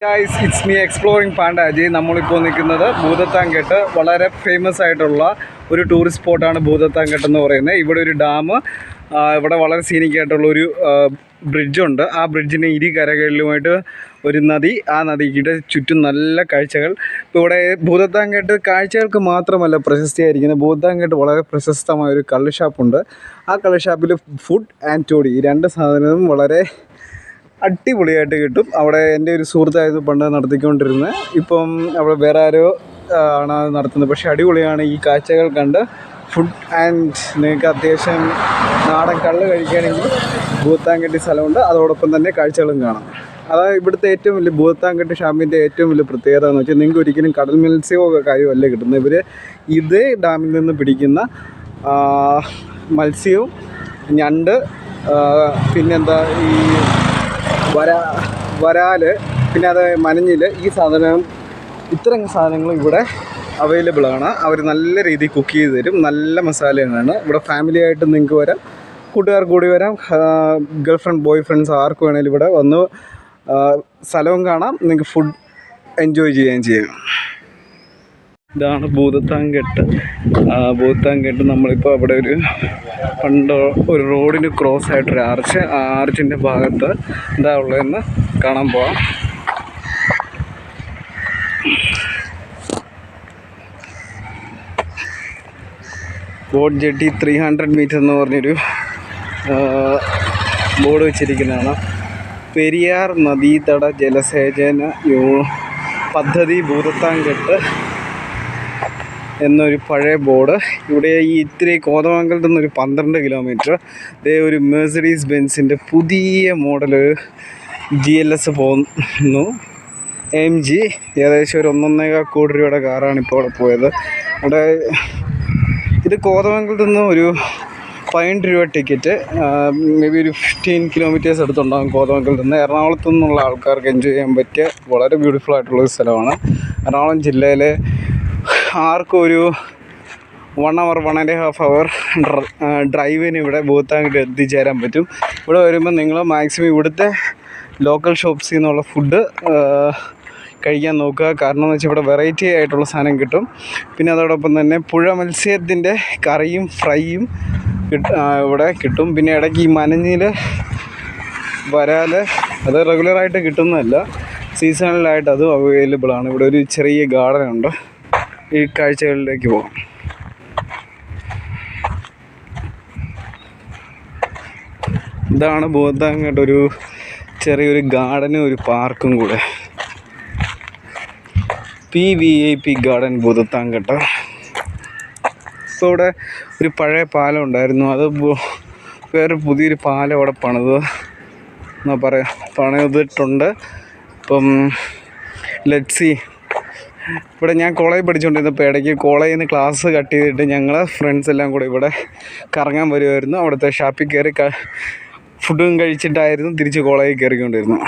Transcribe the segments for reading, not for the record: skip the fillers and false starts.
Guys, it's me exploring പാണ്ടാജി. നമ്മളിപ്പോൾ നിൽക്കുന്നത് ഭൂതത്താൻകെട്ട്. വളരെ ഫേമസ് ആയിട്ടുള്ള ഒരു ടൂറിസ്റ്റ് സ്പോട്ടാണ് ഭൂതത്താൻകെട്ട് എന്ന് പറയുന്നത്. ഇവിടെ ഒരു ഡാം, ഇവിടെ വളരെ സീനിക്കായിട്ടുള്ള ഒരു ബ്രിഡ്ജുണ്ട്. ആ ബ്രിഡ്ജിന് ഇരു കരകളിലുമായിട്ട് ഒരു നദി, ആ നദിയുടെ ചുറ്റും നല്ല കാഴ്ചകൾ. ഇപ്പോൾ ഇവിടെ ഭൂതത്താൻകെട്ട് കാഴ്ചകൾക്ക് മാത്രമല്ല പ്രശസ്തിയായിരിക്കുന്നത്. ഭൂതത്താൻകെട്ട് വളരെ പ്രശസ്തമായൊരു കള്ള് ഷാപ്പുണ്ട്. ആ കള്ള് ഷാപ്പിൽ ഫുഡ് ആൻഡ് ടോഡി ഈ രണ്ട് സാധനവും വളരെ അടിപൊളിയായിട്ട് കിട്ടും. അവിടെ എൻ്റെ ഒരു സുഹൃത്തായിരുന്നു പണ്ട് നടത്തിക്കൊണ്ടിരുന്നത്. ഇപ്പം അവിടെ വേറെ ആരോ ആണ് അത് നടത്തുന്നത്. പക്ഷേ അടിപൊളിയാണ് ഈ കാഴ്ചകൾ കണ്ട്. ഫുഡ് ആൻഡ് നിങ്ങൾക്ക് അത്യാവശ്യം നാടൻ കള്ള് കഴിക്കുകയാണെങ്കിൽ ഭൂതത്താൻകെട്ട് സ്ഥലമുണ്ട്. അതോടൊപ്പം തന്നെ കാഴ്ചകളും കാണാം. അതാണ് ഇവിടുത്തെ ഏറ്റവും വലിയ ഭൂതത്താൻകെട്ട് ഷാപ്പിൻ്റെ ഏറ്റവും വലിയ പ്രത്യേകത എന്ന് വെച്ചാൽ നിങ്ങൾക്ക് ഒരിക്കലും കടൽ മത്സ്യമോ കാര്യമല്ല കിട്ടുന്നത്. ഇവർ ഇതേ ഡാമിൽ നിന്ന് പിടിക്കുന്ന മത്സ്യവും ഞണ്ട്, പിന്നെന്താ ഈ വരാല്, പിന്നെ അത് മനഞ്ഞിൽ, ഈ സാധനം, ഇത്തരം സാധനങ്ങൾ ഇവിടെ അവൈലബിളാണ്. അവർ നല്ല രീതിയിൽ കുക്ക് ചെയ്ത് തരും. നല്ല മസാലയാണ്. ഇവിടെ ഫാമിലി ആയിട്ട് നിങ്ങൾക്ക് വരാം, കൂട്ടുകാർ കൂടി വരാം, ഗേൾ ഫ്രണ്ട് ബോയ് ഫ്രണ്ട്സ് ആർക്ക് വേണേലും ഇവിടെ വന്ന് സ്ഥലവും കാണാം, നിങ്ങൾക്ക് ഫുഡ് എൻജോയ് ചെയ്യുകയും ചെയ്യാം. ഇതാണ് ഭൂതത്താൻകെട്ട്. ഭൂതത്താൻകെട്ട് നമ്മളിപ്പോൾ അവിടെ ഒരു പണ്ട് ഒരു റോഡിന് ക്രോസ് ആയിട്ടൊരു ആർച്ച്, ആ ആർച്ചിൻ്റെ ഭാഗത്ത് എന്താ ഉള്ളതെന്ന് കാണാൻ പോവാം. ബോട്ട് ജെട്ടി 300 മീറ്റർ എന്ന് പറഞ്ഞൊരു ബോർഡ് വെച്ചിരിക്കുന്നതാണ്. പെരിയാർ നദീതട ജലസേചന പദ്ധതി ഭൂതത്താൻകെട്ട് എന്നൊരു പഴയ ബോർഡ്. ഇവിടെ ഈ ഇത്തിരി കോതമംഗലത്ത് നിന്നൊരു 12 കിലോമീറ്റർ ഒരു മെഴ്സിഡീസ് ബെൻസിൻ്റെ പുതിയ മോഡൽ GLS പോകുന്നു. AMG ഏകദേശം ഒരു 1.25 കോടി രൂപയുടെ കാറാണ് ഇപ്പോൾ അവിടെ പോയത്. അവിടെ ഇത് കോതമംഗലത്ത് നിന്ന് ഒരു 15 രൂപ ടിക്കറ്റ്. മേ ബി ഒരു 15 കിലോമീറ്റേഴ്സ് അടുത്തുണ്ടാകും കോതമംഗലത്ത് നിന്ന്. എറണാകുളത്തു നിന്നുള്ള ആൾക്കാർക്ക് എൻജോയ് ചെയ്യാൻ പറ്റിയ വളരെ ബ്യൂട്ടിഫുൾ ആയിട്ടുള്ളൊരു സ്ഥലമാണ്. എറണാകുളം ജില്ലയിലെ ആർക്കും ഒരു 1 hour 1.5 hour ഡ്രൈവിന് ഇവിടെ ഭൂതത്താൻകെട്ട് എത്തിച്ചേരാൻ പറ്റും. ഇവിടെ വരുമ്പോൾ നിങ്ങൾ മാക്സിമം ഇവിടുത്തെ ലോക്കൽ ഷോപ്സിൽ നിന്നുള്ള ഫുഡ് കഴിക്കാൻ നോക്കുക. കാരണം എന്ന് വെച്ചാൽ ഇവിടെ വെറൈറ്റി ആയിട്ടുള്ള സാധനം കിട്ടും. പിന്നെ അതോടൊപ്പം തന്നെ പുഴ മത്സ്യത്തിൻ്റെ കറിയും ഫ്രൈയും ഇവിടെ കിട്ടും. പിന്നെ ഇടയ്ക്ക് ഈ മനഞ്ഞിൽ, വരാൽ, അത് റെഗുലറായിട്ട് കിട്ടുന്നതല്ല, സീസണലായിട്ട് അതും അവൈലബിളാണ്. ഇവിടെ ഒരു ചെറിയ ഗാർഡനുണ്ട്. ഈ കാഴ്ചകളിലേക്ക് പോകാം. ഇതാണ് ഭൂതത്താൻകെട്ട്, ഒരു ചെറിയൊരു ഗാർഡനും ഒരു പാർക്കും കൂടെ. PVIP garden Bhoothathankettu. ഇപ്പോൾ ഇവിടെ ഒരു പഴയ പാലം ഉണ്ടായിരുന്നു. അത് വേറെ പുതിയൊരു പാലം അവിടെ പണിതിട്ടുണ്ട്. ഇപ്പം ലെറ്റ്സി. ഇവിടെ ഞാൻ കോളേജിൽ പഠിച്ചുകൊണ്ടിരുന്നപ്പോൾ ഇടയ്ക്ക് കോളേജിൽ നിന്ന് ക്ലാസ് കട്ട് ചെയ്തിട്ട് ഞങ്ങൾ ഫ്രണ്ട്സ് എല്ലാം കൂടെ ഇവിടെ കറങ്ങാൻ വരുമായിരുന്നു. അവിടുത്തെ ഷാപ്പിൽ കയറി ഫുഡും കഴിച്ചിട്ടായിരുന്നു തിരിച്ച് കോളേജിൽ കയറിക്കൊണ്ടിരുന്നു.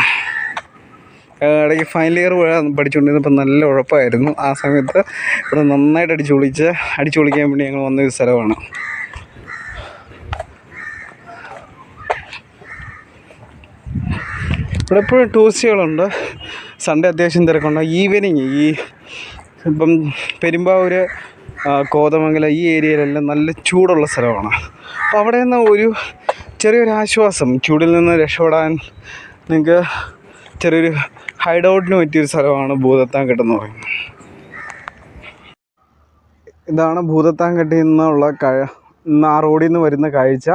ഇടയ്ക്ക് ഫൈനൽ ഇയർ പഠിച്ചുകൊണ്ടിരുന്നപ്പോൾ നല്ല ഉഴപ്പായിരുന്നു. ആ സമയത്ത് ഇവിടെ നന്നായിട്ട് അടിച്ചു പൊളിക്കാൻ വേണ്ടി ഞങ്ങൾ വന്നൊരു സ്ഥലമാണ്. ഇവിടെ എപ്പോഴും ടൂറിസ്റ്റുകളുണ്ട്. സൺഡേ അത്യാവശ്യം തിരക്കുണ്ട്. ഈവനിങ് ഇപ്പം പെരുമ്പാവൂർ, കോതമംഗലം ഈ ഏരിയയിലെല്ലാം നല്ല ചൂടുള്ള സ്ഥലമാണ്. അപ്പോൾ അവിടെ നിന്ന് ഒരു ചെറിയൊരു ആശ്വാസം, ചൂടിൽ നിന്ന് രക്ഷപ്പെടാൻ നിങ്ങൾക്ക് ചെറിയൊരു ഹൈഡ് ഔട്ടിന് പറ്റിയൊരു സ്ഥലമാണ് ഭൂതത്താൻകെട്ട് എന്ന് പറയുന്നത്. ഇതാണ് ഭൂതത്താൻകെട്ടിൽ നിന്നുള്ള ആ റോഡിൽ നിന്ന് വരുന്ന കാഴ്ച.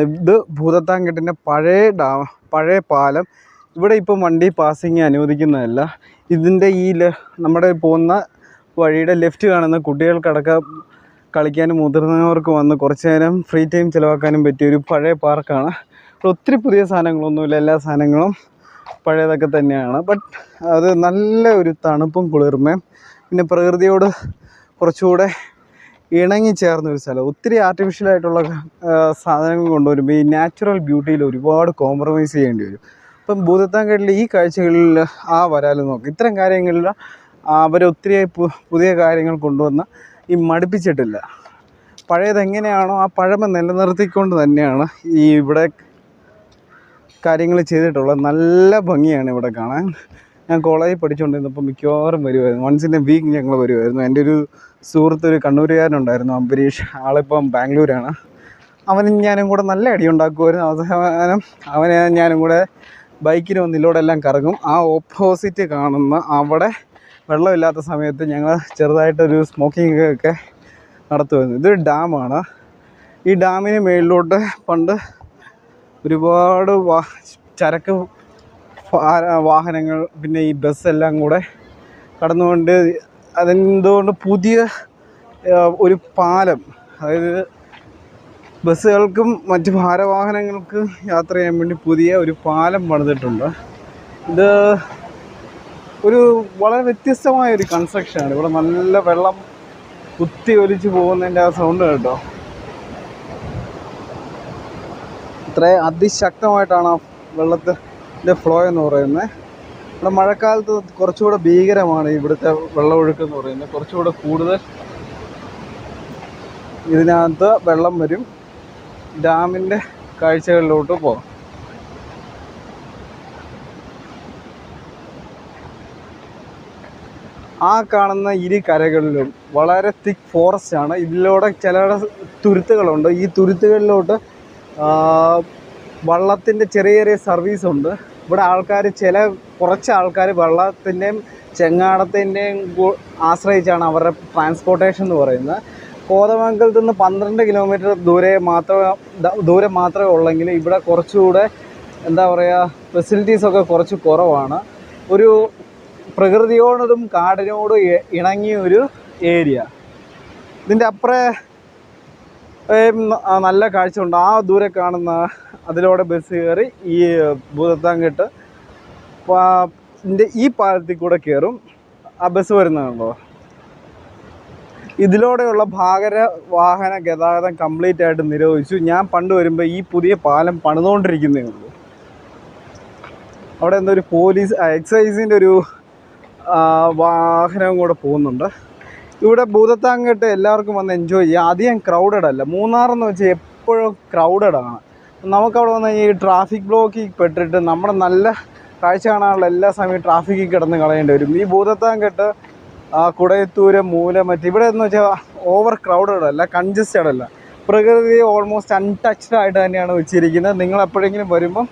ഇത് ഭൂതത്താൻകെട്ടിൻ്റെ പഴയ പാലം. ഇവിടെ ഇപ്പം വണ്ടി പാസിങ് അനുവദിക്കുന്നതല്ല. ഇതിൻ്റെ നമ്മുടെ പോകുന്ന വഴിയുടെ ലെഫ്റ്റ് കാണുന്ന കുട്ടികൾക്കടക്കം കളിക്കാനും മുതിർന്നവർക്ക് വന്ന് കുറച്ച് നേരം ഫ്രീ ടൈം ചിലവാക്കാനും പറ്റിയൊരു പഴയ പാർക്കാണ്. ഇവിടെ ഒത്തിരി പുതിയ സാധനങ്ങളൊന്നുമില്ല, എല്ലാ സാധനങ്ങളും പഴയതൊക്കെ തന്നെയാണ്. ബട്ട് അത് നല്ല ഒരു തണുപ്പും കുളിർമയും പിന്നെ പ്രകൃതിയോട് കുറച്ചുകൂടെ ഇണങ്ങിച്ചേർന്നൊരു സ്ഥലം. ഒത്തിരി ആർട്ടിഫിഷ്യലായിട്ടുള്ള സാധനങ്ങൾ കൊണ്ടുവരുമ്പോൾ ഈ നാച്ചുറൽ ബ്യൂട്ടിയിൽ ഒരുപാട് കോംപ്രമൈസ് ചെയ്യേണ്ടി വരും. ഇപ്പം ഭൂതത്താൻകെട്ടിൽ ഈ കാഴ്ചകളിൽ വരാൽ നോക്കും. ഇത്തരം കാര്യങ്ങളിൽ അവരൊത്തിരി പുതിയ കാര്യങ്ങൾ കൊണ്ടുവന്ന് മടുപ്പിച്ചിട്ടില്ല. പഴയതെങ്ങനെയാണോ ആ പഴമ നിലനിർത്തിക്കൊണ്ട് തന്നെയാണ് ഇവിടെ കാര്യങ്ങൾ ചെയ്തിട്ടുള്ളത്. നല്ല ഭംഗിയാണ് ഇവിടെ കാണാൻ. ഞാൻ കോളേജിൽ പഠിച്ചുകൊണ്ടിരുന്നപ്പോൾ മിക്കവാറും വരുമായിരുന്നു. വൺസ് ഇൻ എ വീക്ക് ഞങ്ങൾ വരുമായിരുന്നു. എൻ്റെ ഒരു സുഹൃത്ത്, ഒരു കണ്ണൂരുകാരനുണ്ടായിരുന്നു, അംബരീഷ്. ആളിപ്പം ബാംഗ്ലൂരാണ്. അവനും ഞാനും കൂടെ നല്ല അടി ഉണ്ടാക്കുമായിരുന്നു. അവസാനം അവനെ ഞാനും കൂടെ ബൈക്കിന് വന്ന് ഇതിലൂടെല്ലാം കറങ്ങും. ആ ഓപ്പോസിറ്റ് കാണുന്ന അവിടെ വെള്ളമില്ലാത്ത സമയത്ത് ഞങ്ങൾ ചെറുതായിട്ടൊരു സ്മോക്കിംഗ് ഒക്കെ നടത്തുമായിരുന്നു. ഇതൊരു ഡാമാണ്. ഈ ഡാമിന് മേളിലോട്ട് പണ്ട് ഒരുപാട് ചരക്ക് വാഹനങ്ങൾ, പിന്നെ ഈ ബസ്സെല്ലാം കൂടെ കടന്നുകൊണ്ട് അതെന്തുകൊണ്ട് പുതിയ ഒരു പാലം, അതായത് ബസ്സുകൾക്കും മറ്റ് ഭാരവാഹനങ്ങൾക്കും യാത്ര ചെയ്യാൻ വേണ്ടി പുതിയ ഒരു പാലം പണിതിട്ടുണ്ട്. ഇത് ഒരു വളരെ വ്യത്യസ്തമായ ഒരു കൺസ്ട്രക്ഷനാണ്. ഇവിടെ നല്ല വെള്ളം കുത്തി ഒലിച്ച് പോകുന്നതിൻ്റെ ആ സൗണ്ട് കേട്ടോ. ഇത്ര അതിശക്തമായിട്ടാണ് ആ വെള്ളത്തിൻ്റെ ഫ്ലോ എന്ന് പറയുന്നത്. ഇവിടെ മഴക്കാലത്ത് കുറച്ചുകൂടെ ഭീകരമാണ് ഇവിടുത്തെ വെള്ളമൊഴുക്ക് എന്ന് പറയുന്നത്. കുറച്ചുകൂടെ കൂടുതൽ ഇതിനകത്ത് വെള്ളം വരും. ഡാമിൻ്റെ കാഴ്ചകളിലോട്ട് പോകാം. ആ കാണുന്ന ഇരു കരകളിലും വളരെ തിക്ക് ഫോറസ്റ്റ് ആണ്. ഇതിലൂടെ ചില തുരുത്തുകളുണ്ട്. ഈ തുരുത്തുകളിലോട്ട് വള്ളത്തിൻ്റെ ചെറിയ ചെറിയ സർവീസ് ഉണ്ട്. ഇവിടെ ആൾക്കാർ, കുറച്ച് ആൾക്കാർ വെള്ളത്തിൻ്റെയും ചെങ്ങാടത്തിൻ്റെയും ആശ്രയിച്ചാണ് അവരുടെ ട്രാൻസ്പോർട്ടേഷൻ എന്ന് പറയുന്നത്. കോതമംഗലത്ത് നിന്ന് 12 കിലോമീറ്റർ ദൂരം മാത്രമേ ഉള്ളെങ്കിൽ ഇവിടെ കുറച്ചുകൂടെ എന്താ പറയുക, ഫെസിലിറ്റീസൊക്കെ കുറച്ച് കുറവാണ്. ഒരു പ്രകൃതിയോടും കാടിനോടും ഇണങ്ങിയ ഒരു ഏരിയ. ഇതിൻ്റെ അപ്പുറേ നല്ല കാഴ്ച ഉണ്ട്. ആ ദൂരെ കാണുന്ന അതിലൂടെ ബസ് കയറി ഈ ഭൂതത്താൻകെട്ട് ഈ പാലത്തിൽ കൂടെ കയറും. ആ ബസ് വരുന്നതാണല്ലോ. ഇതിലൂടെയുള്ള വാഹന ഗതാഗതം കംപ്ലീറ്റ് ആയിട്ട് നിരോധിച്ചു. ഞാൻ പണ്ട് വരുമ്പോൾ ഈ പുതിയ പാലം പണിതുകൊണ്ടിരിക്കുന്നേ ഉള്ളൂ. അവിടെ എന്തോ ഒരു പോലീസ് എക്സൈസിൻ്റെ ഒരു വാഹനവും കൂടെ പോകുന്നുണ്ട്. ഇവിടെ ഭൂതത്താൻകെട്ട് എല്ലാവർക്കും വന്ന് എൻജോയ് ചെയ്യാം. അധികം ക്രൗഡഡ് അല്ല. മൂന്നാറെന്ന് വെച്ചാൽ എപ്പോഴും ക്രൗഡഡാണ്. നമുക്കവിടെ വന്ന് ഈ ട്രാഫിക് ബ്ലോക്കിൽ പെട്ടിട്ട് നമ്മുടെ നല്ല കാഴ്ച കാണാനുള്ള എല്ലാ സമയവും ട്രാഫിക്കിൽ കിടന്ന് കളയേണ്ടി വരും. ഈ ഭൂതത്താൻകെട്ട്, കുടയത്തൂര്, മൂലമറ്റ് ഇവിടെ എന്ന് വെച്ചാൽ ഓവർ ക്രൗഡഡ് അല്ല, കൺജസ്റ്റഡ് അല്ല. പ്രകൃതി ഓൾമോസ്റ്റ് അൺടച്ച്ഡ് ആയിട്ട് തന്നെയാണ് വെച്ചിരിക്കുന്നത്. നിങ്ങൾ എപ്പോഴെങ്കിലും വരുമ്പം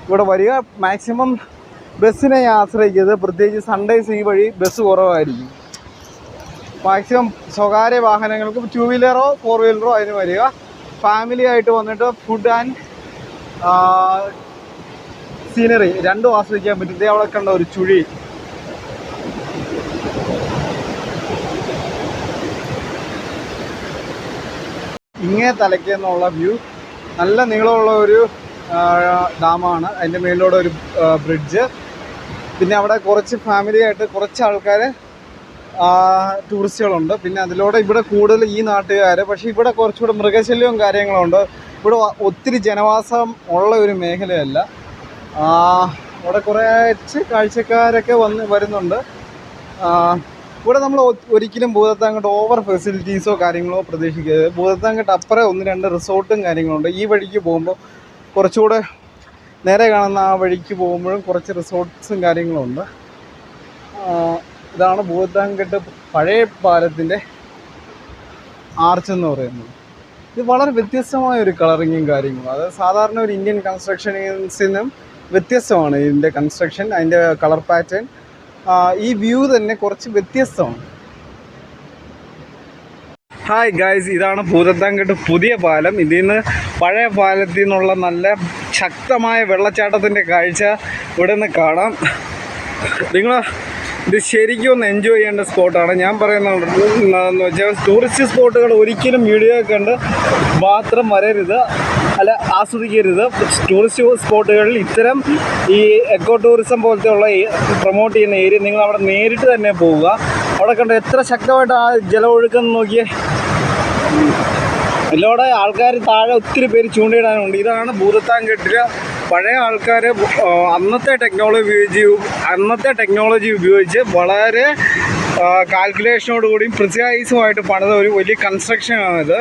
ഇവിടെ വരിക. മാക്സിമം ബസ്സിനെ ആശ്രയിക്കരുത്. പ്രത്യേകിച്ച് സൺഡേസ് ഈ വഴി ബസ് കുറവായിരിക്കും. മാക്സിമം സ്വകാര്യ വാഹനങ്ങൾക്ക് 2 വീലറോ 4 വീലറോ അതിന് വരിക. ഫാമിലി ആയിട്ട് വന്നിട്ട് ഫുഡ് ആൻഡ് സീനറി രണ്ടും ആസ്വദിക്കാൻ പറ്റും. ഇതേ അവിടെ കണ്ട ഒരു ചുഴി, ഇങ്ങേ തലയ്ക്കെന്നുള്ള വ്യൂ. നല്ല നീളമുള്ള ഒരു ഡാമാണ്. അതിൻ്റെ മേലിലൂടെ ഒരു ബ്രിഡ്ജ്. പിന്നെ അവിടെ കുറച്ച് ഫാമിലി ആയിട്ട് കുറച്ച് ആൾക്കാർ ടൂറിസ്റ്റുകളുണ്ട്. പിന്നെ അതിലൂടെ ഇവിടെ കൂടുതൽ ഈ നാട്ടുകാർ. പക്ഷേ ഇവിടെ കുറച്ചുകൂടെ മൃഗശല്യവും കാര്യങ്ങളുണ്ട്. ഇവിടെ ഒത്തിരി ജനവാസം ഉള്ള ഒരു മേഖലയല്ല. അവിടെ കുറച്ച് കാഴ്ചക്കാരൊക്കെ വരുന്നുണ്ട്. ഇവിടെ നമ്മൾ ഒരിക്കലും ഭൂതത്താൻകെട്ട് ഓവർ ഫെസിലിറ്റീസോ കാര്യങ്ങളോ പ്രതീക്ഷിക്കരുത്. ഭൂതത്താൻകെട്ട് അപ്പുറം 1-2 റിസോർട്ടും കാര്യങ്ങളുണ്ട്. ഈ വഴിക്ക് പോകുമ്പോൾ കുറച്ചുകൂടെ നേരെ കാണുന്ന ആ വഴിക്ക് പോകുമ്പോഴും കുറച്ച് റിസോർട്ട്സും കാര്യങ്ങളുണ്ട്. ഇതാണ് ഭൂതത്താൻകെട്ട് പഴയ പാലത്തിൻ്റെ ആർച്ച് എന്ന് പറയുന്നത്. ഇത് വളരെ വ്യത്യസ്തമായ ഒരു കളറിങ്ങും കാര്യങ്ങളും. അത് സാധാരണ ഒരു ഇന്ത്യൻ കൺസ്ട്രക്ഷൻസിനും വ്യത്യസ്തമാണ് ഇതിൻ്റെ കൺസ്ട്രക്ഷൻ, അതിൻ്റെ കളർ പാറ്റേൺ. ഈ വ്യൂ തന്നെ കുറച്ച് വ്യത്യസ്തമാണ്. ഹായ് ഗായ്സ്, ഇതാണ് ഭൂതത്താൻകെട്ട് പുതിയ പാലം. ഇതിൽ നിന്ന് പഴയ പാലത്തിൽ നിന്നുള്ള നല്ല ശക്തമായ വെള്ളച്ചാട്ടത്തിൻ്റെ കാഴ്ച ഇവിടെ നിന്ന് കാണാം. നിങ്ങൾ ഇത് ശരിക്കും ഒന്ന് എൻജോയ് ചെയ്യേണ്ട സ്പോട്ടാണ്. ഞാൻ പറയുന്നതെന്ന് വെച്ചാൽ ടൂറിസ്റ്റ് സ്പോട്ടുകൾ ഒരിക്കലും വീഡിയോ കണ്ട് മാത്രം വരരുത്, അല്ല ആസ്വദിക്കരുത്. ടൂറിസ്റ്റ് സ്പോട്ടുകളിൽ ഇത്തരം ഈ എക്കോ ടൂറിസം പോലത്തെ ഉള്ള പ്രൊമോട്ട് ചെയ്യുന്ന ഏരിയ നിങ്ങൾ അവിടെ നേരിട്ട് തന്നെ പോവുക. അവിടെ കണ്ട് എത്ര ശക്തമായിട്ട് ആ ജലം ഒഴുക്കെന്ന് നോക്കിയേ. ഇതിലൂടെ ആൾക്കാർ താഴെ ഒത്തിരി പേര് ചൂണ്ടയിടാനുണ്ട്. ഇതാണ് ഭൂതത്താൻകെട്ടിൽ പഴയ ആൾക്കാർ അന്നത്തെ ടെക്നോളജി ഉപയോഗിച്ച് വളരെ കാൽക്കുലേഷനോടുകൂടിയും പ്രിസൈസുമായിട്ട് പണിത ഒരു വലിയ കൺസ്ട്രക്ഷനാണിത്.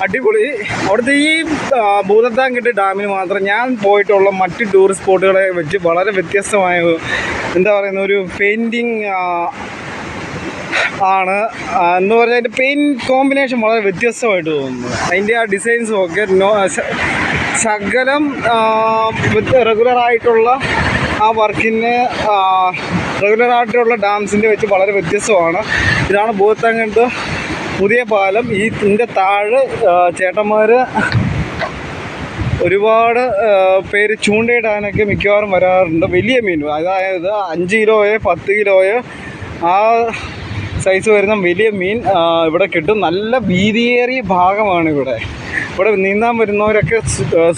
അടിപൊളി. അവിടുത്തെ ഈ ഭൂതത്താൻകെട്ട് ഡാമിന് മാത്രം ഞാൻ പോയിട്ടുള്ള മറ്റ് ടൂറിസ്റ്റ് സ്പോട്ടുകളെ വെച്ച് വളരെ വ്യത്യസ്തമായ എന്താ പറയുന്ന ഒരു പെയിൻറ്റിങ് ആണ് എന്ന് പറഞ്ഞാൽ അതിൻ്റെ പെയിൻറ്റ് കോമ്പിനേഷൻ വളരെ വ്യത്യസ്തമായിട്ട് തോന്നുന്നു. അതിൻ്റെ ആ ഡിസൈൻസും ഒക്കെ ശകലം റെഗുലറായിട്ടുള്ള ആ വർക്കിന് റെഗുലറായിട്ടുള്ള ഡാംസിൻ്റെ വെച്ച് വളരെ വ്യത്യസ്തമാണ്. ഇതാണ് ഭൂതത്താൻകെട്ട് പുതിയ പാലം. ഇതിൻ്റെ താഴെ ചേട്ടന്മാർ ഒരുപാട് പേര് ചൂണ്ടയിടാനൊക്കെ മിക്കവാറും വരാറുണ്ട്. വലിയ മീൻ, അതായത് 5 കിലോയോ 10 കിലോയോ ആ സൈസ് വരുന്ന വലിയ മീൻ ഇവിടെ കിട്ടും. നല്ല വീതിയേറിയ ഭാഗമാണ് ഇവിടെ നീന്താൻ വരുന്നവരൊക്കെ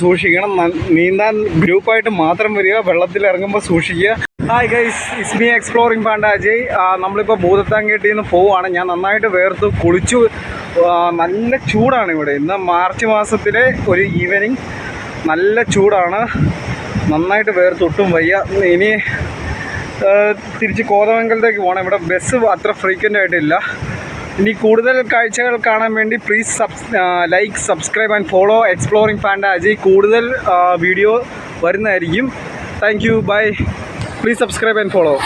സൂക്ഷിക്കണം. നീന്താൻ ഗ്രൂപ്പായിട്ട് മാത്രം വരിക, വെള്ളത്തിൽ ഇറങ്ങുമ്പോൾ സൂക്ഷിക്കുക. Hi guys, it's me exploring panda Ajay. നമ്മളിപ്പോൾ ഭൂതത്താൻകെട്ടിൽ നിന്ന് പോവുകയാണ്. ഞാൻ നന്നായിട്ട് വേർത്ത് കുളിച്ചു. നല്ല ചൂടാണ് ഇവിടെ. ഇന്ന് മാർച്ച് മാസത്തിലെ ഒരു ഈവനിങ്. നല്ല ചൂടാണ്, നന്നായിട്ട് വേർത്തൊട്ടും വയ്യ. ഇനി തിരിച്ച് കോതമംഗലത്തേക്ക് പോകണം. ഇവിടെ ബസ് അത്ര ഫ്രീക്വൻ്റ് ആയിട്ടില്ല. ഇനി കൂടുതൽ കാഴ്ചകൾ കാണാൻ വേണ്ടി please like, subscribe and follow exploring panda Ajay. കൂടുതൽ വീഡിയോ വരുന്നതായിരിക്കും. Thank you, bye. Please subscribe and follow.